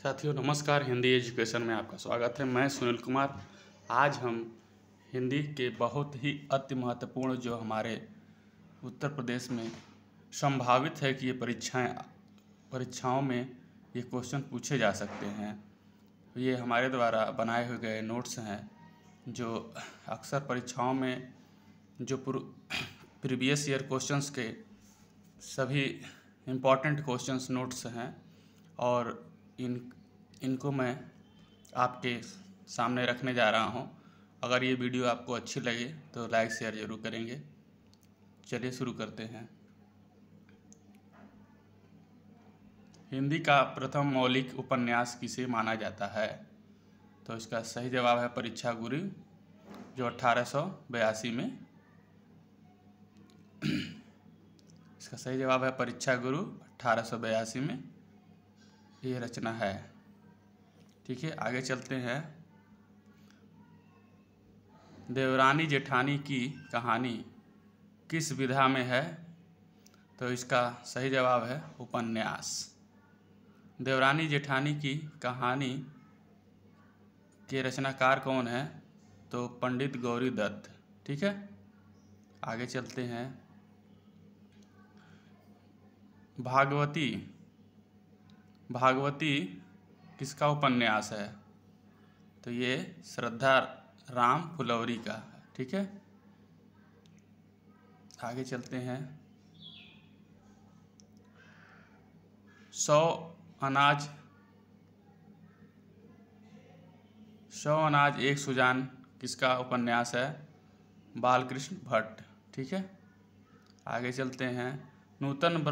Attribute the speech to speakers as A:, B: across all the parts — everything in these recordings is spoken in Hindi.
A: साथियों नमस्कार। हिंदी एजुकेशन में आपका स्वागत है। मैं सुनील कुमार। आज हम हिंदी के बहुत ही अति महत्वपूर्ण जो हमारे उत्तर प्रदेश में संभावित है कि ये परीक्षाओं में ये क्वेश्चन पूछे जा सकते हैं। ये हमारे द्वारा बनाए हुए गए नोट्स हैं जो अक्सर परीक्षाओं में जो प्रीवियस ईयर क्वेश्चंस के सभी इम्पॉर्टेंट क्वेश्चंस नोट्स हैं और इनको मैं आपके सामने रखने जा रहा हूं। अगर ये वीडियो आपको अच्छी लगे तो लाइक शेयर ज़रूर करेंगे। चलिए शुरू करते हैं। हिंदी का प्रथम मौलिक उपन्यास किसे माना जाता है? तो इसका सही जवाब है परीक्षा गुरु, जो 1882 में इसका सही जवाब है परीक्षा गुरु 1882 में ये रचना है। ठीक है, आगे चलते हैं। देवरानी जेठानी की कहानी किस विधा में है? तो इसका सही जवाब है उपन्यास। देवरानी जेठानी की कहानी के रचनाकार कौन है? तो पंडित गौरी दत्त। ठीक है, आगे चलते हैं। भागवती किसका उपन्यास है? तो ये श्रद्धा राम फुलौरी का है। ठीक है, आगे चलते हैं। 100 अनाज एक सुजान किसका उपन्यास है? बालकृष्ण भट्ट। ठीक है, आगे चलते हैं। नूतन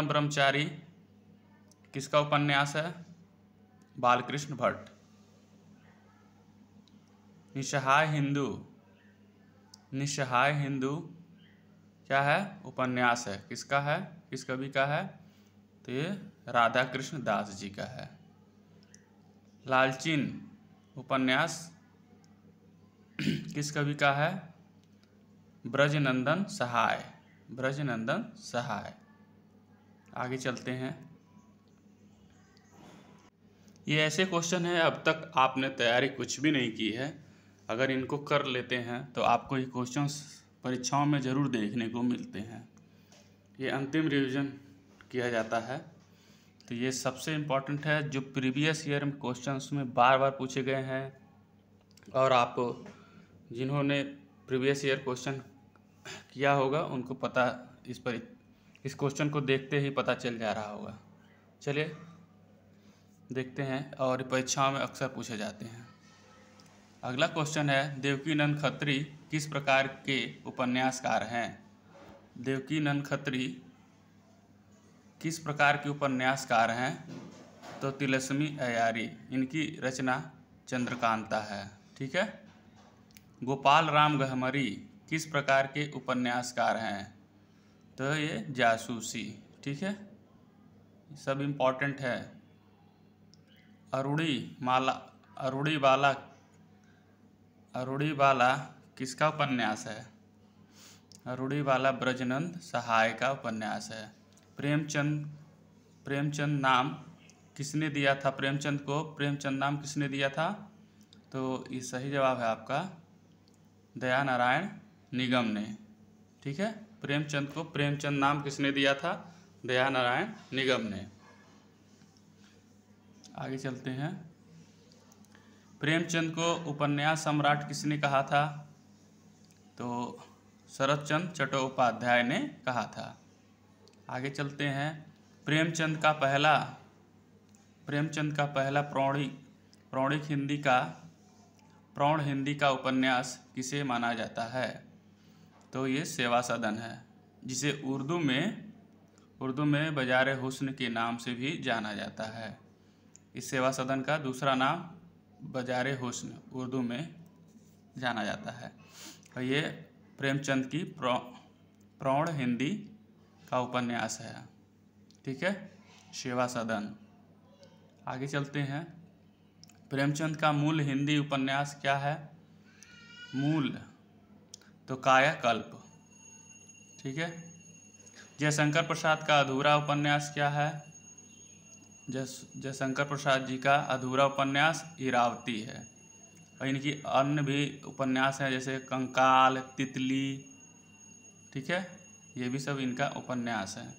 A: ब्रह्मचारी किसका उपन्यास है? बालकृष्ण भट्ट। निस्सहाय हिंदू क्या है? उपन्यास है। किसका है? किस कवि का है? तो ये राधा कृष्ण दास जी का है। लालचीन उपन्यास किस कवि का है? ब्रजनंदन सहाय। आगे चलते हैं। ये ऐसे क्वेश्चन है, अब तक आपने तैयारी कुछ भी नहीं की है, अगर इनको कर लेते हैं तो आपको ये क्वेश्चंस परीक्षाओं में ज़रूर देखने को मिलते हैं। ये अंतिम रिवीजन किया जाता है, तो ये सबसे इम्पॉर्टेंट है जो प्रीवियस ईयर में क्वेश्चंस में बार बार पूछे गए हैं और आप जिन्होंने प्रीवियस ईयर क्वेश्चन किया होगा उनको पता इस क्वेश्चन को देखते ही पता चल जा रहा होगा। चलिए देखते हैं, और परीक्षाओं में अक्सर पूछे जाते हैं। अगला क्वेश्चन है, देवकीनंद खत्री किस प्रकार के उपन्यासकार हैं? देवकीनंद खत्री किस प्रकार के उपन्यासकार हैं? तो तिलस्मी अय्यारी, इनकी रचना चंद्रकांता है। ठीक है। गोपाल राम गहमरी किस प्रकार के उपन्यासकार हैं? तो ये जासूसी। ठीक है, सब इम्पॉर्टेंट है। अरुणिबाला किसका उपन्यास है? अरुणिबाला ब्रजनंद सहाय का उपन्यास है। प्रेमचंद नाम किसने दिया था? प्रेमचंद नाम किसने दिया था? तो ये सही जवाब है आपका दयानारायण निगम ने। ठीक है, प्रेमचंद को प्रेमचंद नाम किसने दिया था? दयानारायण निगम ने। आगे चलते हैं। प्रेमचंद को उपन्यास सम्राट किसने कहा था? तो शरतचंद्र चट्टोपाध्याय ने कहा था। आगे चलते हैं। प्रेमचंद का पहला प्रौढ़ हिंदी का उपन्यास किसे माना जाता है? तो ये सेवा सदन है, जिसे उर्दू में बाज़ार हुस्न के नाम से भी जाना जाता है। इस सेवा सदन का दूसरा नाम बाज़ार हुस्न उर्दू में जाना जाता है। और ये प्रेमचंद की प्रौढ़ हिंदी का उपन्यास है। ठीक है, सेवा सदन। आगे चलते हैं। प्रेमचंद का मूल हिंदी उपन्यास क्या है? तो कायाकल्प। ठीक है। जयशंकर प्रसाद का अधूरा उपन्यास क्या है? जयशंकर प्रसाद जी का अधूरा उपन्यास इरावती है। और इनकी अन्य भी उपन्यास हैं जैसे कंकाल, तितली, ठीक है, ये भी सब इनका उपन्यास है।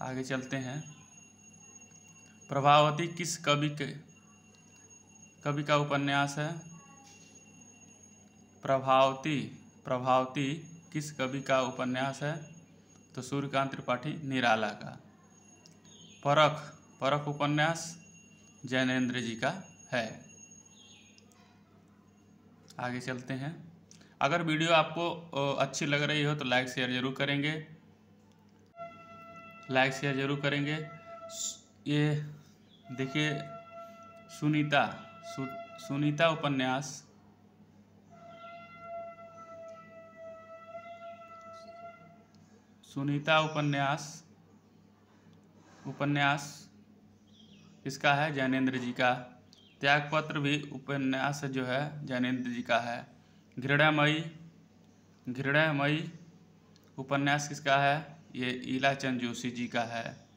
A: आगे चलते हैं। प्रभावती किस कवि का उपन्यास है? प्रभावती किस कवि का उपन्यास है? तो सूर्यकांत त्रिपाठी निराला का। परख उपन्यास जैनेंद्र जी का है। आगे चलते हैं। अगर वीडियो आपको अच्छी लग रही हो तो लाइक शेयर जरूर करेंगे। ये देखिए सुनीता उपन्यास किसका है? जैनेंद्र जी का। त्यागपत्र भी उपन्यास जो है जैनेंद्र जी का है। घृणमयी उपन्यास किसका है? ये ईलाचंद जोशी जी का है।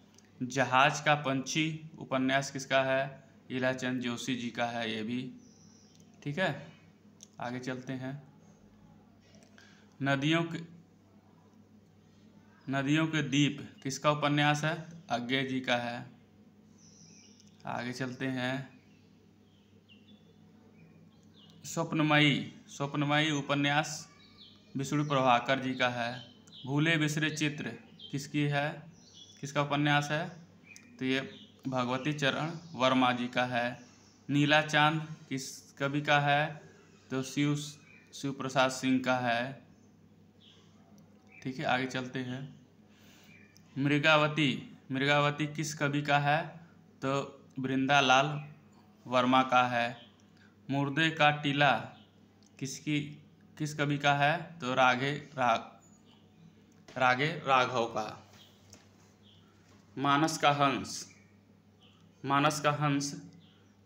A: जहाज का पंछी उपन्यास किसका है? ईलाचंद जोशी जी का है ये भी, ठीक है। आगे चलते हैं। नदियों के द्वीप किसका उपन्यास है? अज्ञे जी का है। आगे चलते हैं। स्वप्नमयी उपन्यास विष्णु प्रभाकर जी का है। भूले बिसरे चित्र किसका उपन्यास है? तो ये भगवती चरण वर्मा जी का है। नीला चांद किस कवि का है? तो शिव प्रसाद सिंह का है, ठीक है। आगे चलते हैं। मृगावती किस कवि का है? तो वृंदालाल वर्मा का है। मुर्दे का टीला किस कवि का है? तो रागे राघव का। मानस का हंस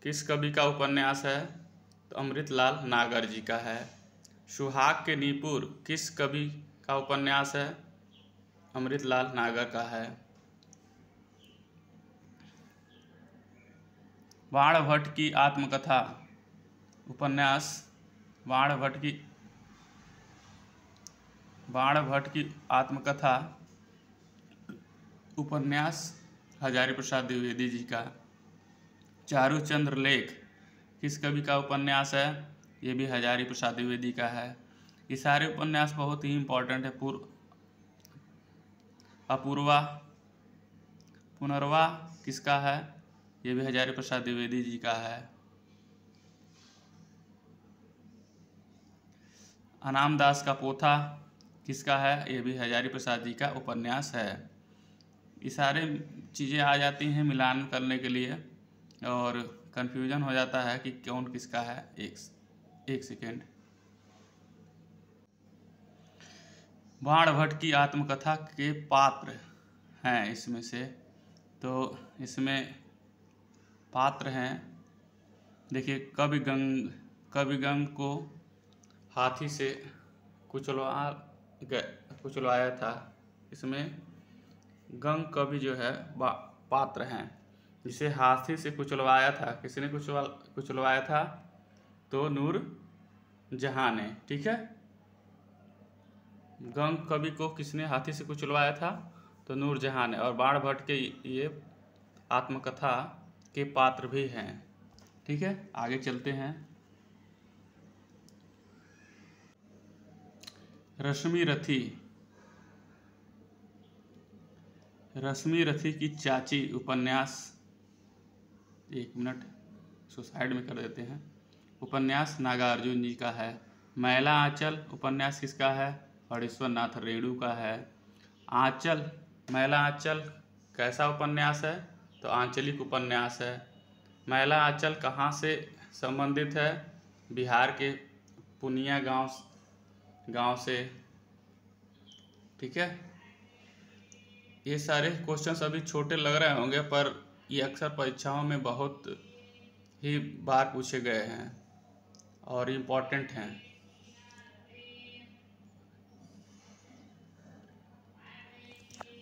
A: किस कवि का उपन्यास है? तो अमृतलाल नागर जी का है। सुहाग के नीपुर किस कवि का उपन्यास है? अमृतलाल नागर का है। बाणभट्ट की आत्मकथा उपन्यास बाणभट्ट की आत्मकथा उपन्यास हजारी प्रसाद द्विवेदी जी का। चारुचंद्र लेख किस कवि का उपन्यास है? ये भी हजारी प्रसाद द्विवेदी का है। ये सारे उपन्यास बहुत ही इम्पोर्टेंट है। पुनर्वा किसका है? ये भी हजारी प्रसाद द्विवेदी जी का है। अनाम दास का पोथा किसका है? ये भी हजारी प्रसाद जी का उपन्यास है। ये सारे चीज़ें आ जाती हैं मिलान करने के लिए और कन्फ्यूजन हो जाता है कि कौन किसका है। एक सेकेंड। बाणभट्ट की आत्मकथा के पात्र हैं इसमें से, तो इसमें पात्र हैं, देखिए कविगंग को हाथी से कुचलवाया था। इसमें गंग कवि जो है पात्र हैं, जिसे हाथी से कुचलवाया था। किसने कुचलवाया था? तो नूर जहां ने, ठीक है। गंग कवि को किसने हाथी से कुचलवाया था? तो नूर जहां ने। और बाणभट्ट के ये आत्मकथा के पात्र भी हैं, ठीक है। आगे चलते हैं। रश्मि रथी की चाची उपन्यास, एक मिनट सुसाइड में कर देते हैं। उपन्यास नागार्जुन जी का है। मैला आंचल उपन्यास किसका है? हरीश्वर नाथ रेणु का है। मैला आंचल कैसा उपन्यास है? तो आंचलिक उपन्यास है। मैला आंचल कहाँ से संबंधित है? बिहार के पुनिया गांव से, ठीक है। ये सारे क्वेश्चंस अभी छोटे लग रहे होंगे, पर ये अक्सर परीक्षाओं में बहुत ही बार पूछे गए हैं और इम्पोर्टेंट हैं।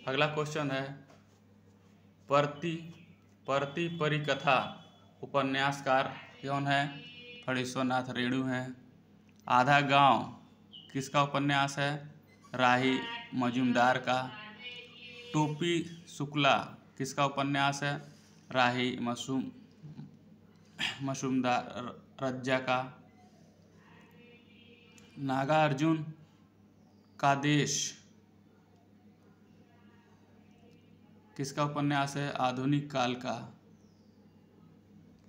A: अगला क्वेश्चन है, परती परिकथा उपन्यासकार कौन है? फणीश्वरनाथ रेणु हैं। आधा गांव किसका उपन्यास है? राही मजूमदार का। टोपी शुक्ला किसका उपन्यास है? राही मजूमदार रज्जा का। नागार्जुन का देश किसका उपन्यास है? आधुनिक काल का।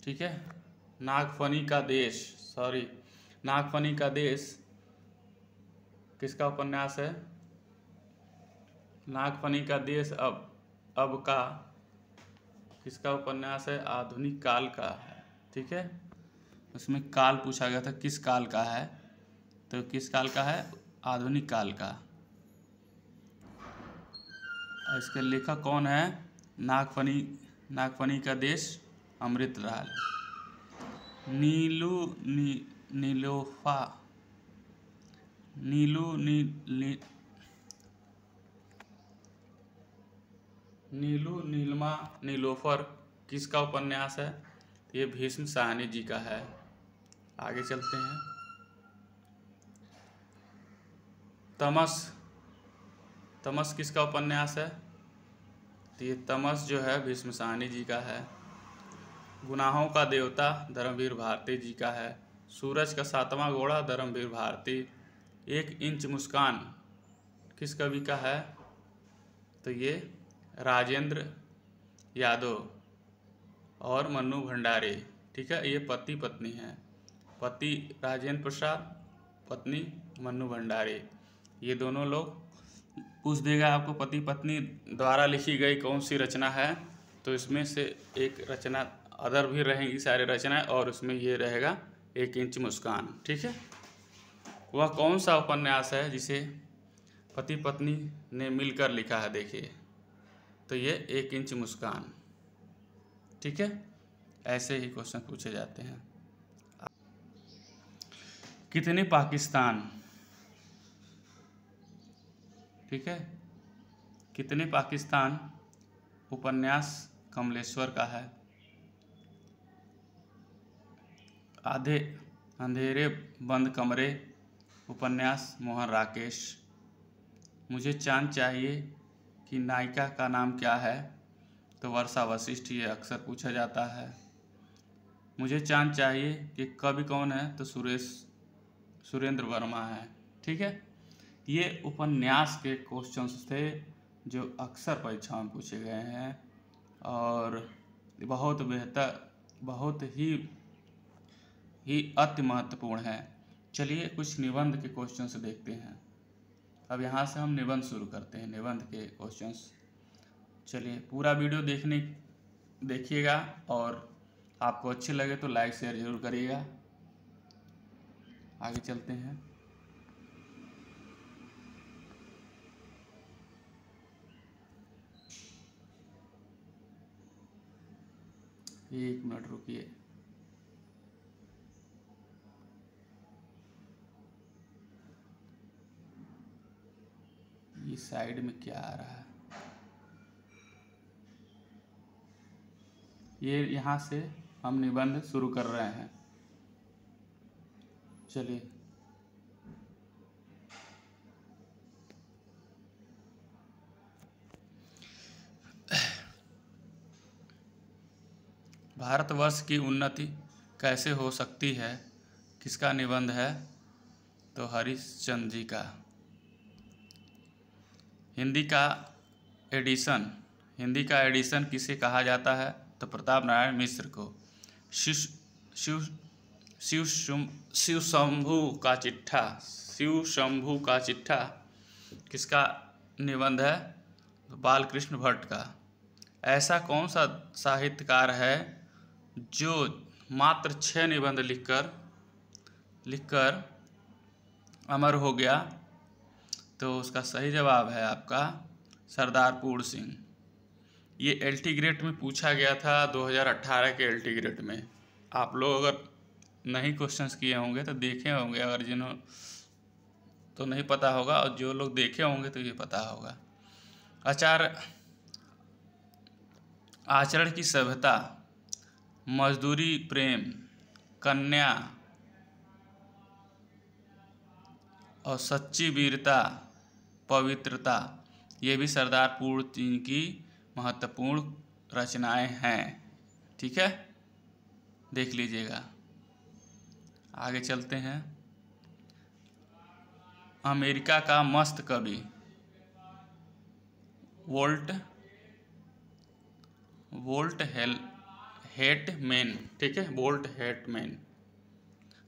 A: ठीक है। नागफनी का देश किसका उपन्यास है? नागफनी का देश अब का किसका उपन्यास है? आधुनिक काल का है। ठीक है। उसमें काल पूछा गया था किस काल का है, तो किस काल का है? आधुनिक काल का। और इसके लेखक कौन है? नागफनी का देश अमृतलाल। नीलोफर किसका उपन्यास है? ये भीष्म साहनी जी का है। आगे चलते हैं। तमस किसका उपन्यास है? तो ये तमस जो है भीष्म साहनी जी का है। गुनाहों का देवता धर्मवीर भारती जी का है। सूरज का सातवां घोड़ा धर्मवीर भारती। 1 इंच मुस्कान किस कवि का है? तो ये राजेंद्र यादव और मन्नू भंडारी। ठीक है। ये पति पत्नी है। पति राजेंद्र प्रसाद, पत्नी मन्नू भंडारी। ये दोनों लोग पूछ देगा आपको पति पत्नी द्वारा लिखी गई कौन सी रचना है, तो इसमें से एक रचना, अदर भी रहेंगी सारी रचनाएं, और उसमें ये रहेगा 1 इंच मुस्कान। ठीक है। वह कौन सा उपन्यास है जिसे पति पत्नी ने मिलकर लिखा है? देखिए, तो ये 1 इंच मुस्कान। ठीक है। ऐसे ही क्वेश्चन पूछे जाते हैं। कितने पाकिस्तान? ठीक है। कितने पाकिस्तान उपन्यास कमलेश्वर का है। अंधेरे बंद कमरे उपन्यास मोहन राकेश। मुझे चांद चाहिए कि नायिका का नाम क्या है? तो वर्षा वशिष्ठ। ये अक्सर पूछा जाता है। मुझे चांद चाहिए कि कवि कौन है? तो सुरेंद्र वर्मा है। ठीक है। ये उपन्यास के क्वेश्चंस थे जो अक्सर परीक्षा में पूछे गए हैं और बहुत बेहतर, बहुत ही अति महत्वपूर्ण है। चलिए कुछ निबंध के क्वेश्चंस देखते हैं। अब यहाँ से हम निबंध शुरू करते हैं, निबंध के क्वेश्चंस। चलिए पूरा वीडियो देखिएगा और आपको अच्छे लगे तो लाइक शेयर जरूर करिएगा। आगे चलते हैं। 1 मिनट रुकिए। ये साइड में क्या आ रहा है? ये यहाँ से हम निबंध शुरू कर रहे हैं। चलिए। भारतवर्ष की उन्नति कैसे हो सकती है? किसका निबंध है? तो हरिश्चंद्र जी का। हिंदी का एडिशन किसे कहा जाता है? तो प्रताप नारायण मिश्र को। शिव शंभू का चिट्ठा किसका निबंध है? तो बालकृष्ण भट्ट का। ऐसा कौन सा साहित्यकार है जो मात्र 6 निबंध लिखकर अमर हो गया? तो उसका सही जवाब है आपका सरदार पूर्ण सिंह। ये एलटी ग्रेड में पूछा गया था 2018 के एलटी ग्रेड में। आप लोग अगर नहीं क्वेश्चंस किए होंगे तो देखे होंगे, अगर जिन्होंने तो नहीं पता होगा, और जो लोग देखे होंगे तो ये पता होगा। आचरण की सभ्यता, मजदूरी प्रेम, कन्या और सच्ची वीरता, पवित्रता, ये भी सरदार पूर्ण सिंह की महत्वपूर्ण रचनाएं हैं। ठीक है, देख लीजिएगा। आगे चलते हैं। अमेरिका का मस्त कवि वोल्ट हैटमैन। ठीक है, वोल्ट हैटमैन।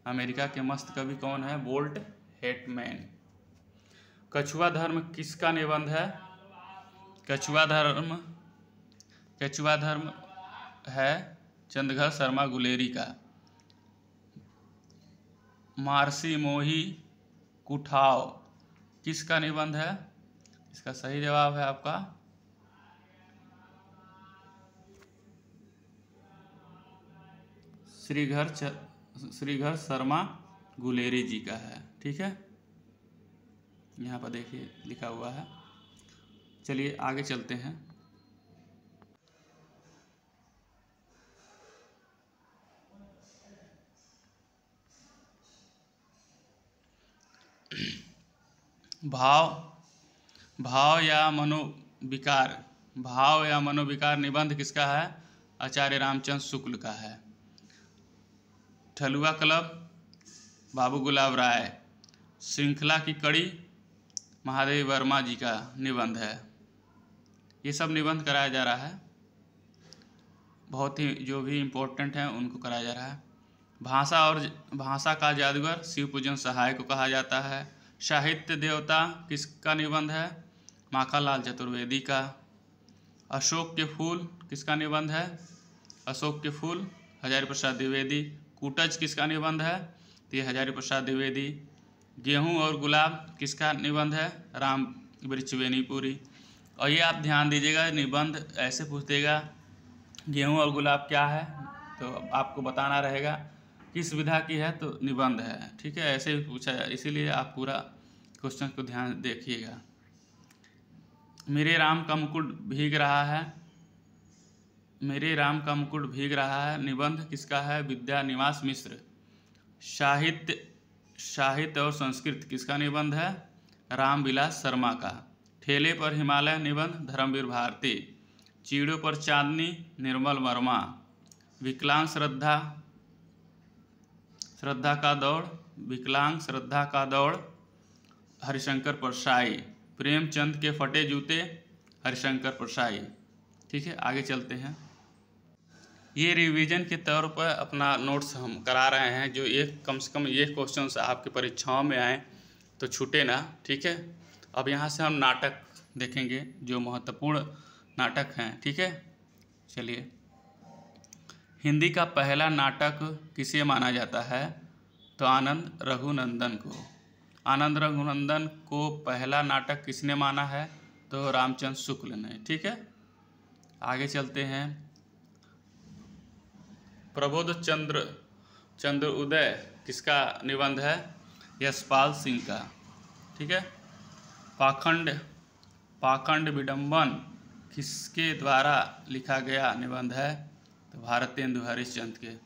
A: अमेरिका के मस्त कवि कौन है? वोल्ट हैटमैन। कछुआ धर्म किसका निबंध है? कछुआ धर्म है चंद्रघर शर्मा गुलेरी का। मार्सी मोही कुठाव किसका निबंध है? इसका सही जवाब है आपका श्रीघर शर्मा गुलेरी जी का है। ठीक है, यहाँ पर देखिए लिखा हुआ है। चलिए आगे चलते हैं। भाव या मनोविकार निबंध किसका है? आचार्य रामचंद्र शुक्ल का है। ठलुआ क्लब बाबू गुलाब राय। श्रृंखला की कड़ी महादेव वर्मा जी का निबंध है। ये सब निबंध कराया जा रहा है, बहुत ही जो भी इम्पोर्टेंट हैं उनको कराया जा रहा है। भाषा का जादूगर शिव पूजन सहाय को कहा जाता है। साहित्य देवता किसका निबंध है? माखनलाल चतुर्वेदी का। अशोक के फूल किसका निबंध है? अशोक के फूल हजारी प्रसाद द्विवेदी। कूटज किसका निबंध है? तो ये हजारी प्रसाद द्विवेदी। गेहूँ और गुलाब किसका निबंध है? राम वृक्ष बेनीपुरी। और ये आप ध्यान दीजिएगा, निबंध ऐसे पूछ देगा गेहूँ और गुलाब क्या है, तो आपको बताना रहेगा किस विधा की है, तो निबंध है। ठीक है, ऐसे ही पूछा है, इसीलिए आप पूरा क्वेश्चन को ध्यान देखिएगा। मेरे राम का मुकुट भीग रहा है निबंध किसका है? विद्या निवास मिश्र। साहित्य और संस्कृत किसका निबंध है? रामविलास शर्मा का। ठेले पर हिमालय निबंध धर्मवीर भारती। चीड़ों पर चांदनी निर्मल वर्मा। विकलांग श्रद्धा का दौड़ हरिशंकर परसाई। प्रेमचंद के फटे जूते हरिशंकर परसाई। ठीक है, आगे चलते हैं। ये रिवीजन के तौर पर अपना नोट्स हम करा रहे हैं, जो एक कम से कम ये क्वेश्चन आपके परीक्षाओं में आए तो छूटे ना। ठीक है, अब यहाँ से हम नाटक देखेंगे जो महत्वपूर्ण नाटक हैं। ठीक है, चलिए। हिंदी का पहला नाटक किसे माना जाता है? तो आनंद रघुनंदन को पहला नाटक किसने माना है? तो रामचंद्र शुक्ल ने। ठीक है, आगे चलते हैं। प्रबोध चंद्र उदय किसका निबंध है? यशपाल सिंह का। ठीक है, पाखंड विडंबन किसके द्वारा लिखा गया निबंध है? तो भारतेंदु हरिश्चंद्र के।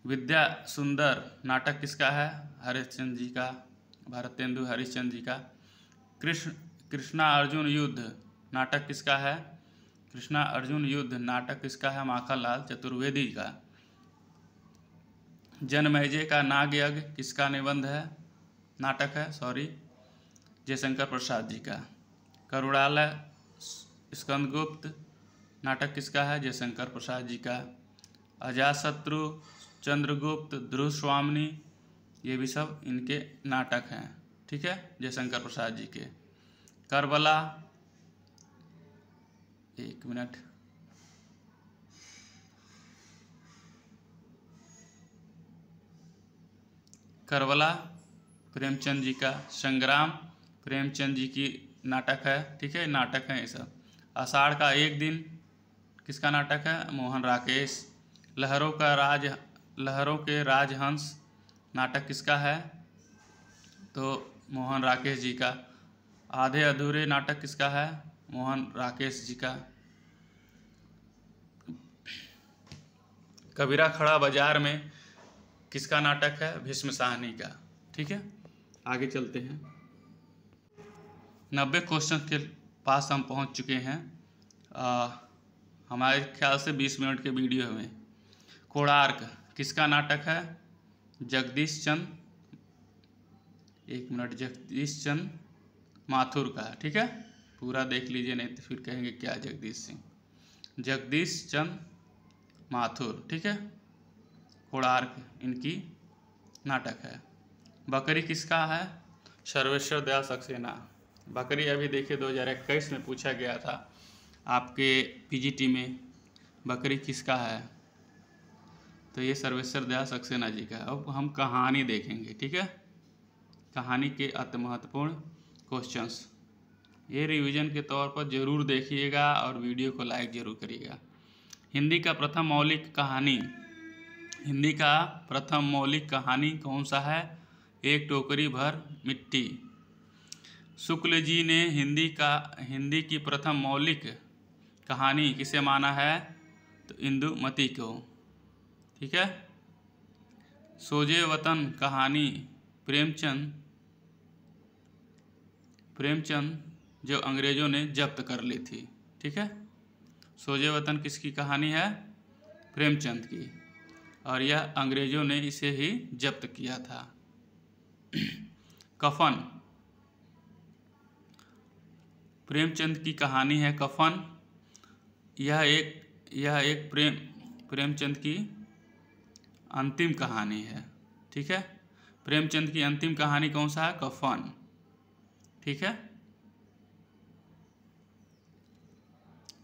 A: विद्या सुंदर नाटक किसका है? हरिश्चंद्र जी का, भारतेंदु हरिश्चंद्र जी का। कृष्णा अर्जुन युद्ध नाटक किसका है? कृष्णा अर्जुन युद्ध नाटक किसका है? माखनलाल चतुर्वेदी का। जनमेजय का नाग यज्ञ किसका निबंध है? नाटक है, जयशंकर प्रसाद जी का। करुणालय स्कंदगुप्त नाटक किसका है? जयशंकर प्रसाद जी का। अजातशत्रु चंद्रगुप्त ध्रुव स्वामिनी, ये भी सब इनके नाटक हैं। ठीक है, जयशंकर प्रसाद जी के। करबला, एक मिनट, करबला प्रेमचंद जी का। संग्राम प्रेमचंद जी की नाटक है। ठीक है, नाटक है ये सब। आषाढ़ का एक दिन किसका नाटक है? मोहन राकेश। लहरों के राजहंस नाटक किसका है? तो मोहन राकेश जी का। आधे अधूरे नाटक किसका है? मोहन राकेश जी का। कबीरा खड़ा बाजार में किसका नाटक है? भीष्म साहनी का। ठीक है, आगे चलते हैं। 90 क्वेश्चन के पास हम पहुंच चुके हैं। हमारे ख्याल से 20 मिनट के वीडियो में। कोणार्क किसका नाटक है? जगदीश चंद्र, एक मिनट, जगदीश चंद्र माथुर का। ठीक है, पूरा देख लीजिए, नहीं तो फिर कहेंगे क्या जगदीश सिंह। जगदीश चंद्र माथुर। ठीक है, कोणार्क इनकी नाटक है। बकरी किसका है? सर्वेश्वर दयाल सक्सेना। बकरी अभी देखिए 2021 में पूछा गया था आपके पीजीटी में, बकरी किसका है? तो ये सर्वेश्वर दयाल सक्सेना जी का। अब हम कहानी देखेंगे। ठीक है, कहानी के अति महत्वपूर्ण क्वेश्चंस, ये रिवीजन के तौर पर जरूर देखिएगा और वीडियो को लाइक जरूर करिएगा। हिंदी का प्रथम मौलिक कहानी, हिंदी का प्रथम मौलिक कहानी कौन सा है? एक टोकरी भर मिट्टी। शुक्ल जी ने हिंदी की प्रथम मौलिक कहानी किसे माना है? तो इंदुमती को। ठीक है, सोजे वतन कहानी प्रेमचंद जो अंग्रेजों ने जब्त कर ली थी। ठीक है, सोजे वतन किसकी कहानी है? प्रेमचंद की, और यह अंग्रेजों ने इसे ही जब्त किया था। कफन, प्रेमचंद की कहानी है कफन। यह एक प्रेमचंद की अंतिम कहानी है। ठीक है, प्रेमचंद की अंतिम कहानी कौन सा है? कफन। ठीक है,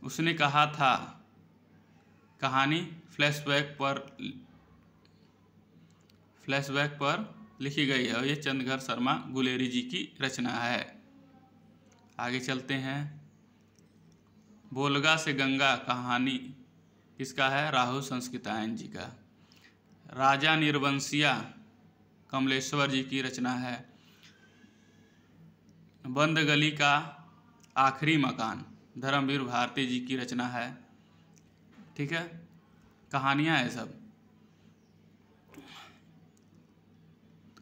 A: उसने कहा था, कहानी फ्लैशबैक पर लिखी गई है और ये चंद्रघर शर्मा गुलेरी जी की रचना है। आगे चलते हैं। बोलगा से गंगा कहानी किसका है? राहुल संस्कृतायन जी का। राजा निर्वंशिया कमलेश्वर जी की रचना है। बंद गली का आखिरी मकान धर्मवीर भारती जी की रचना है। ठीक है, कहानियाँ है सब।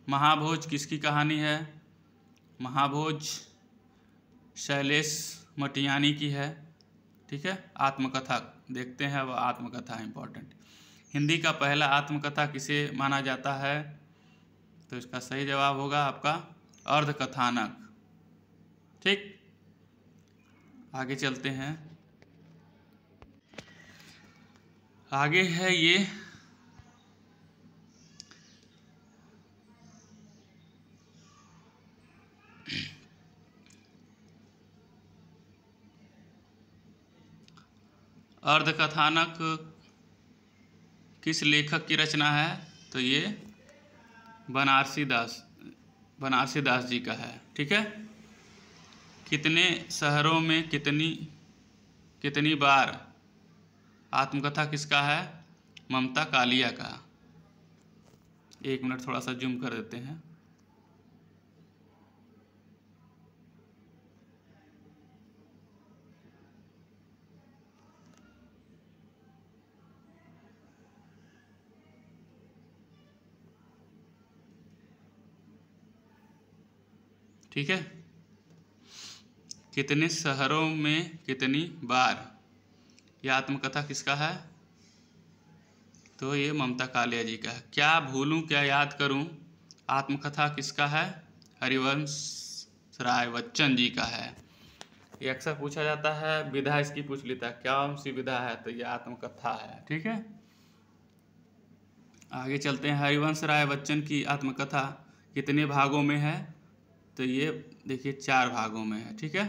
A: महाभोज किसकी कहानी है? महाभोज शैलेश मटियानी की है। ठीक है, आत्मकथा देखते हैं, वह आत्मकथा इम्पोर्टेंट। हिंदी का पहला आत्मकथा किसे माना जाता है? तो इसका सही जवाब होगा आपका अर्धकथानक। ठीक, आगे चलते हैं। आगे है ये अर्धकथानक किस लेखक की रचना है? तो ये बनारसी दास जी का है। ठीक है, कितने शहरों में कितनी बार आत्मकथा किसका है? ममता कालिया का। एक मिनट, थोड़ा सा जूम कर देते हैं। ठीक है, कितने शहरों में कितनी बार, यह आत्मकथा किसका है? तो ये ममता कालिया जी का है। क्या भूलूं क्या याद करूं आत्मकथा किसका है? हरिवंश राय बच्चन जी का है। ये अक्सर पूछा जाता है, विधा इसकी पूछ लेता क्या सी विधा है? तो ये आत्मकथा है। ठीक है, आगे चलते हैं। हरिवंश राय बच्चन की आत्मकथा कितने भागों में है? तो ये देखिए 4 भागों में है। ठीक है,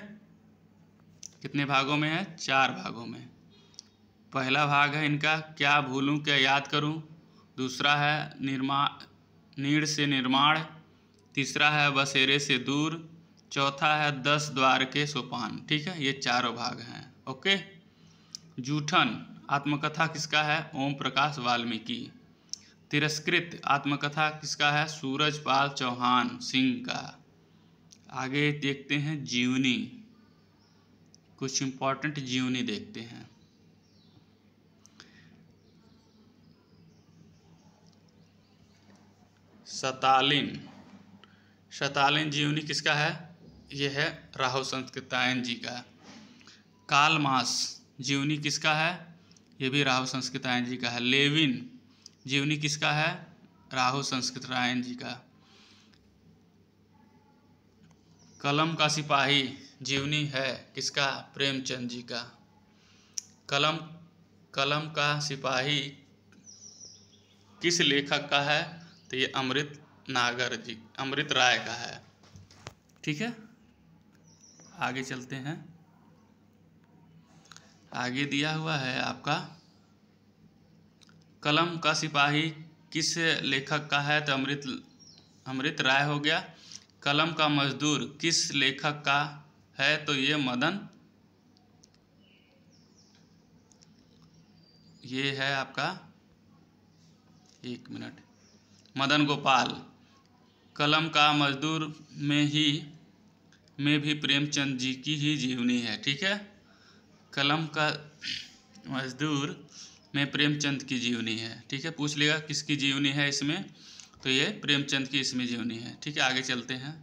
A: कितने भागों में है? 4 भागों में। पहला भाग है इनका क्या भूलूं क्या याद करूं। दूसरा है नीड़ से निर्माण। तीसरा है बसेरे से दूर। चौथा है 10 द्वार के सोपान। ठीक है, ये 4 भाग हैं। ओके। जूठन आत्मकथा किसका है? ओम प्रकाश वाल्मीकि। तिरस्कृत आत्मकथा किसका है? सूरजपाल चौहान सिंह का। आगे देखते हैं जीवनी, कुछ इंपॉर्टेंट जीवनी देखते हैं। शतालिन। शतालिन जीवनी किसका है? ये है राहुल संस्कृतायन जी का। कालमास जीवनी किसका है? ये भी राहुल संस्कृतायन जी का है। लेविन जीवनी किसका है? राहुल संस्कृतायन जी का। कलम का सिपाही जीवनी है किसका? प्रेमचंद जी का। कलम का सिपाही किस लेखक का है? तो ये अमृत राय का है। ठीक है, आगे चलते हैं। आगे दिया हुआ है आपका, कलम का सिपाही किस लेखक का है? तो अमृत राय हो गया। कलम का मजदूर किस लेखक का है? तो ये ये है आपका, एक मिनट, मदन गोपाल। कलम का मजदूर में भी प्रेमचंद जी की ही जीवनी है। ठीक है, कलम का मजदूर में प्रेमचंद की जीवनी है। ठीक है, पूछ लेगा किसकी जीवनी है इसमें, तो ये प्रेमचंद की इसमें जीवनी है। ठीक है, आगे चलते हैं।